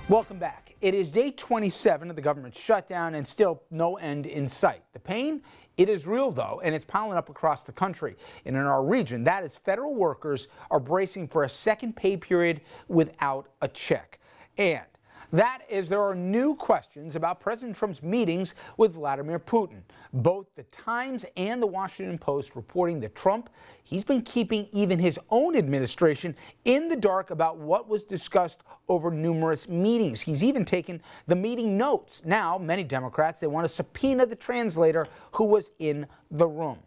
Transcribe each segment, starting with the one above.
Welcome back. It is day 27 of the government shutdown and still no end in sight. The pain, it is real though, and it's piling up across the country. And in our region, that is federal workers are bracing for a second pay period without a check. And that is, there are new questions about President Trump's meetings with Vladimir Putin. Both the Times and the Washington Post reporting that Trump, he's been keeping even his own administration in the dark about what was discussed over numerous meetings. He's even taken the meeting notes. Now, many Democrats, they want to subpoena the translator who was in the room.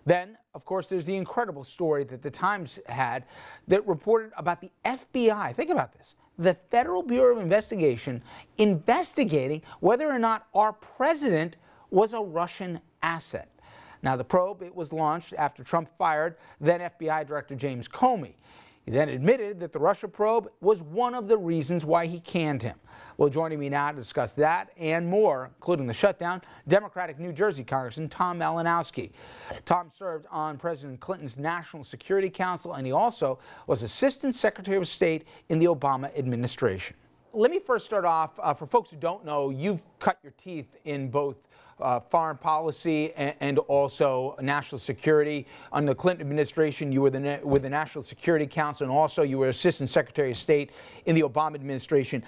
Then, of course, there's the incredible story that the Times had that reported about the FBI. Think about this. The Federal Bureau of Investigation investigating whether or not our president was a Russian asset. Now, the probe, it was launched after Trump fired then FBI Director James Comey. He then admitted that the Russia probe was one of the reasons why he canned him. Well, joining me now to discuss that and more, including the shutdown, Democratic New Jersey Congressman Tom Malinowski. Tom served on President Clinton's National Security Council, and he also was Assistant Secretary of State in the Obama administration. Let me first start off, for folks who don't know, you've cut your teeth in both foreign policy and also national security. Under the Clinton administration, you were with the National Security Council, and also you were Assistant Secretary of State in the Obama administration.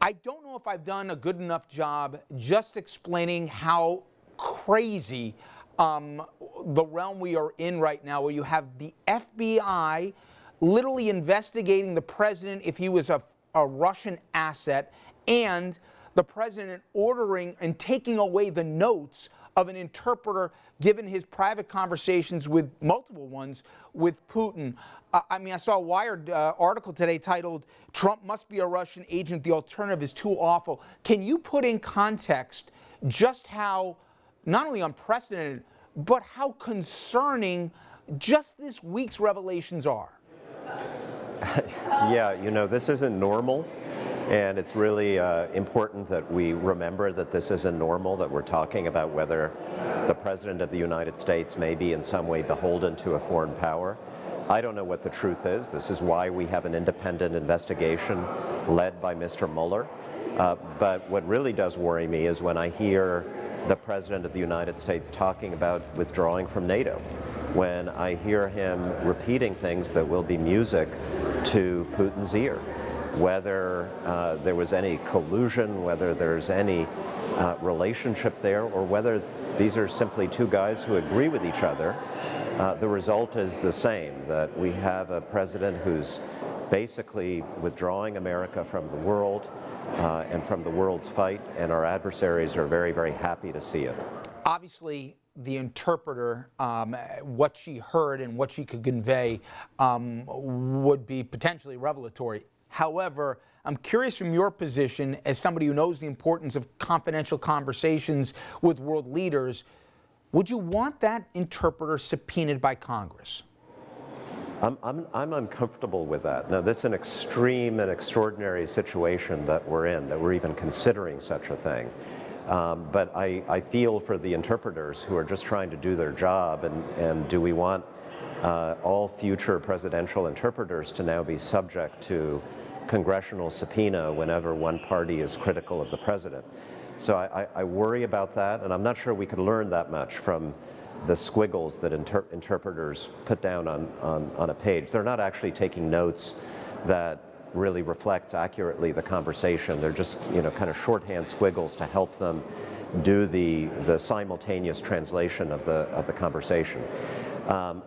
I don't know if I've done a good enough job just explaining how crazy the realm we are in right now, where you have the FBI literally investigating the president if he was a Russian asset, and the president ordering and taking away the notes of an interpreter given his private conversations with multiple ones with Putin. I saw a Wired article today titled, "Trump must be a Russian agent. The alternative is too awful." Can you put in context just how not only unprecedented, but how concerning just this week's revelations are? Yeah, this isn't normal. And it's really important that we remember that this isn't normal, that we're talking about whether the President of the United States may be in some way beholden to a foreign power. I don't know what the truth is. This is why we have an independent investigation led by Mr. Mueller. But what really does worry me is when I hear the President of the United States talking about withdrawing from NATO, when I hear him repeating things that will be music to Putin's ear. Whether there was any collusion, whether there's any relationship there, or whether these are simply two guys who agree with each other, the result is the same, that we have a president who's basically withdrawing America from the world and from the world's fight, and our adversaries are very, very happy to see it. Obviously, the interpreter, what she heard and what she could convey would be potentially revelatory. However, I'm curious from your position as somebody who knows the importance of confidential conversations with world leaders, would you want that interpreter subpoenaed by Congress? I'm uncomfortable with that. Now, this is an extreme and extraordinary situation that we're in, that we're even considering such a thing. But I feel for the interpreters who are just trying to do their job, and do we want all future presidential interpreters to now be subject to congressional subpoena whenever one party is critical of the president? So I worry about that, and I'm not sure we could learn that much from the squiggles that interpreters put down on a page. They're not actually taking notes that really reflects accurately the conversation. They're just kind of shorthand squiggles to help them do the simultaneous translation of the conversation.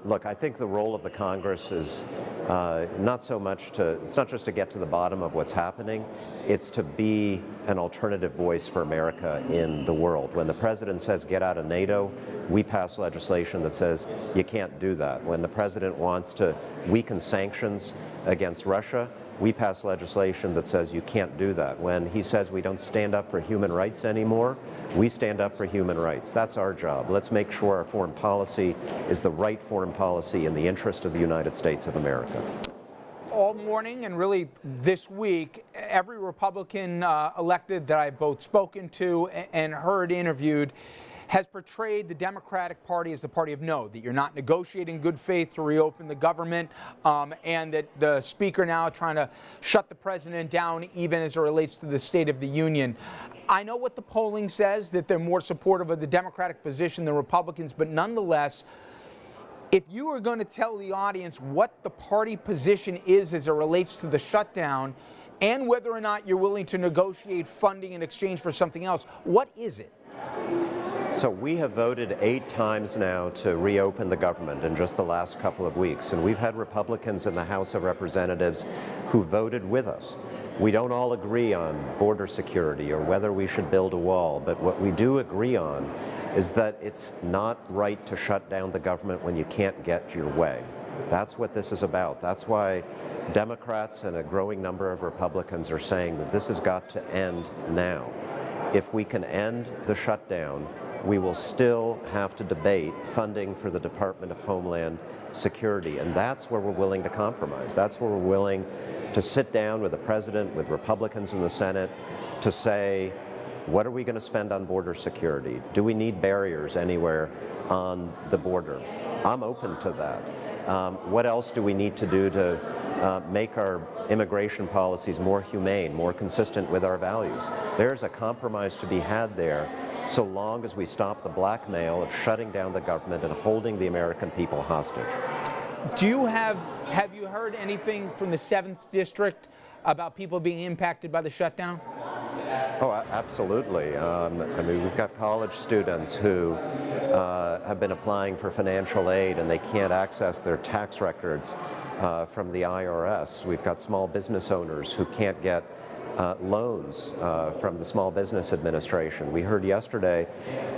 Look, I think the role of the Congress is not so much it's not just to get to the bottom of what's happening, it's to be an alternative voice for America in the world. When the president says get out of NATO, we pass legislation that says you can't do that. When the president wants to weaken sanctions against Russia, we pass legislation that says you can't do that. When he says we don't stand up for human rights anymore, we stand up for human rights. That's our job. Let's make sure our foreign policy is the right foreign policy in the interest of the United States of America. All morning and really this week, every Republican elected that I've both spoken to and heard interviewed has portrayed the Democratic Party as the party of no, that you're not negotiating in good faith to reopen the government, and that the speaker now trying to shut the president down even as it relates to the State of the Union. I know what the polling says, that they're more supportive of the Democratic position than Republicans, but nonetheless, if you are going to tell the audience what the party position is as it relates to the shutdown and whether or not you're willing to negotiate funding in exchange for something else, what is it? So we have voted 8 times now to reopen the government in just the last couple of weeks, and we've had Republicans in the House of Representatives who voted with us. We don't all agree on border security or whether we should build a wall, but what we do agree on is that it's not right to shut down the government when you can't get your way. That's what this is about. That's why Democrats and a growing number of Republicans are saying that this has got to end now. If we can end the shutdown, we will still have to debate funding for the Department of Homeland Security, and that's where we're willing to compromise. That's where we're willing to sit down with the President, with Republicans in the Senate, to say, what are we going to spend on border security? Do we need barriers anywhere on the border? I'm open to that. What else do we need to do to make our immigration policies more humane, more consistent with our values? There's a compromise to be had there, so long as we stop the blackmail of shutting down the government and holding the American people hostage. Have you heard anything from the 7th District about people being impacted by the shutdown? Oh, absolutely. I mean, we've got college students who have been applying for financial aid and they can't access their tax records from the IRS. We've got small business owners who can't get loans from the Small Business Administration. We heard yesterday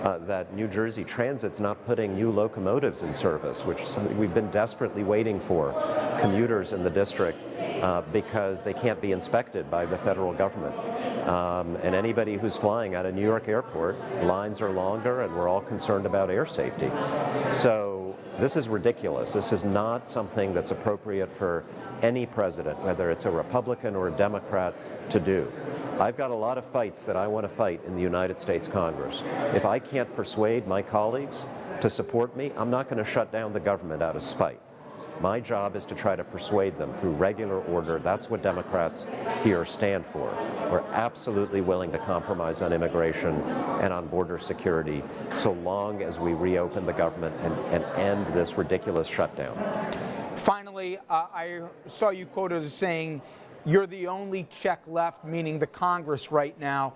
that New Jersey Transit's not putting new locomotives in service, which is something we've been desperately waiting for, commuters in the district, because they can't be inspected by the federal government. And anybody who's flying out of New York Airport, lines are longer and we're all concerned about air safety. So this is ridiculous. This is not something that's appropriate for any president, whether it's a Republican or a Democrat, to do. I've got a lot of fights that I want to fight in the United States Congress. If I can't persuade my colleagues to support me, I'm not going to shut down the government out of spite. My job is to try to persuade them through regular order. That's what Democrats here stand for. We're absolutely willing to compromise on immigration and on border security so long as we reopen the government and end this ridiculous shutdown. Finally, I saw you quoted as saying you're the only check left, meaning the Congress right now.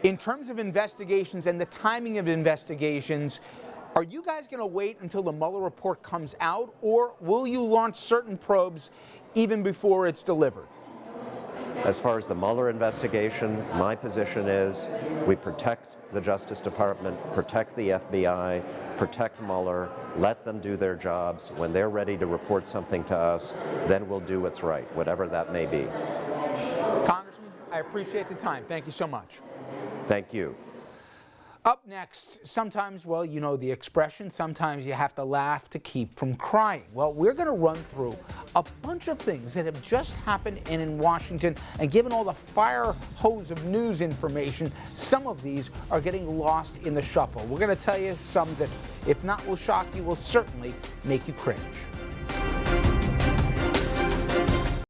In terms of investigations and the timing of investigations, are you guys going to wait until the Mueller report comes out, or will you launch certain probes even before it's delivered? As far as the Mueller investigation, my position is we protect the Justice Department, protect the FBI, protect Mueller, let them do their jobs. When they're ready to report something to us, then we'll do what's right, whatever that may be. Congressman, I appreciate the time. Thank you so much. Thank you. Up next, sometimes, well, you know the expression, sometimes you have to laugh to keep from crying. Well, we're going to run through a bunch of things that have just happened in Washington, and given all the fire hose of news information, some of these are getting lost in the shuffle. We're going to tell you some that, if not will shock you, will certainly make you cringe.